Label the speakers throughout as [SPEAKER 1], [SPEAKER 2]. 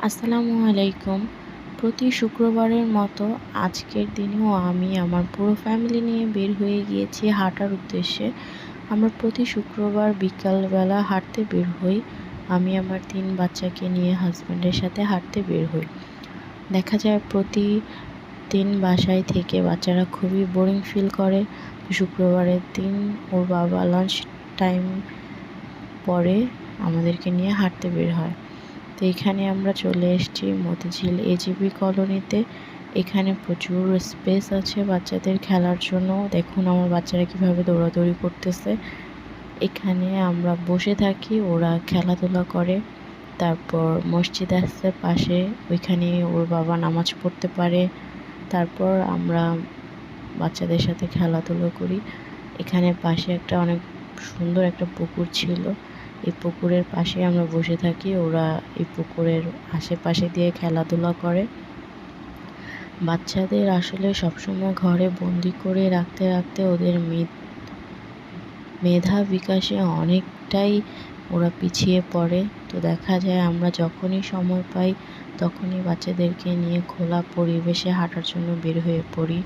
[SPEAKER 1] আসসালামু আলাইকুম। প্রতি শুক্রবারের মতো আজকের দিনেও আমি আমার পুরো ফ্যামিলি নিয়ে বের হয়ে গিয়েছি হাঁটার উদ্দেশ্যে। আমরা প্রতি শুক্রবার বিকালবেলা হাঁটতে বের হই। আমি আমার ৩ বাচ্চাকে নিয়ে হাসব্যান্ডের সাথে হাঁটতে বের হই। দেখা যায় প্রতিদিন বাসায় থেকে বাচ্চারা খুবই বোরিং ফিল করে। শুক্রবারের দিন ওর বাবা লাঞ্চ টাইম পরে আমাদেরকে নিয়ে হাঁটতে বের হয়। তো এখানে আমরা চলে এসেছি মতিঝিল এজিবি কলোনিতে। এখানে প্রচুর স্পেস আছে বাচ্চাদের খেলার জন্য। দেখুন আমার বাচ্চারা কিভাবে দৌড়াদৌড়ি করতেছে। এখানে আমরা বসে থাকি, ওরা খেলাধুলা করে। তারপর মসজিদ আছে পাশে, ওইখানে ওর বাবা নামাজ পড়তে পারে। তারপর আমরা বাচ্চাদের সাথে খেলাধুলো করি। এখানে পাশে অনেক সুন্দর একটা পুকুর ছিল। এই পুকুরের পাশে আমরা বসে থাকি, ওরা এই পুকুরের আশেপাশে দিয়ে খেলাধুলা করে। বাচ্চাদের আসলে সবসময় ঘরে বন্দি করে রাখতে রাখতে ওদের মেধা বিকাশে অনেকটাই ওরা পিছিয়ে পড়ে। তো দেখা যায় আমরা যখনই সময় পাই তখনই বাচ্চাদেরকে নিয়ে খোলা পরিবেশে হাঁটার জন্য বের হয়ে পড়ি।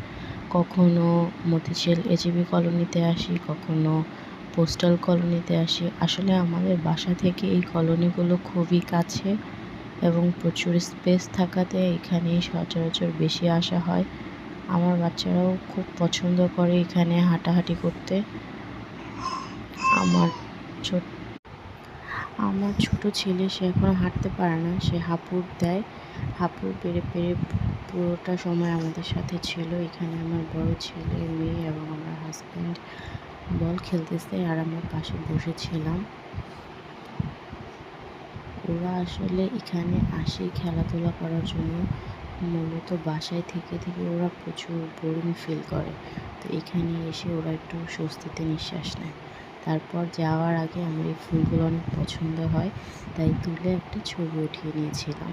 [SPEAKER 1] কখনো মতিঝিল এজিবি কলোনিতে আসি, কখনো পোস্টাল কলোনিতে আসি। আসলে আমাদের বাসা থেকে এই কলোনিগুলো খুবই কাছে এবং প্রচুর স্পেস থাকাতে এখানেই সচরাচর বেশি আসা হয়। আমার বাচ্চারাও খুব পছন্দ করে এখানে হাঁটাহাঁটি করতে। আমার ছোট ছেলে সে এখনও হাঁটতে পারে না, সে হাঁপুড় দেয়। হাঁপুড় পেরে পেরে পুরোটা সময় আমাদের সাথে ছিল। এখানে আমার বড় ছেলে, মেয়ে এবং আমার হাজব্যান্ড বল খেলতেছে আর আমরা পাশে বসেছিলাম। ওরা আসলে এখানে আসে খেলাধুলা করার জন্য। মূলত বাসায় থেকে থেকে ওরা প্রচুর বোরিং ফিল করে। তো এখানে এসে ওরা একটু স্বস্তিতে নিঃশ্বাস নেয়। তারপর যাওয়ার আগে আমার এই ফুলগুলো অনেক পছন্দ হয়, তাই তুলে একটা ছবি উঠিয়ে নিয়েছিলাম।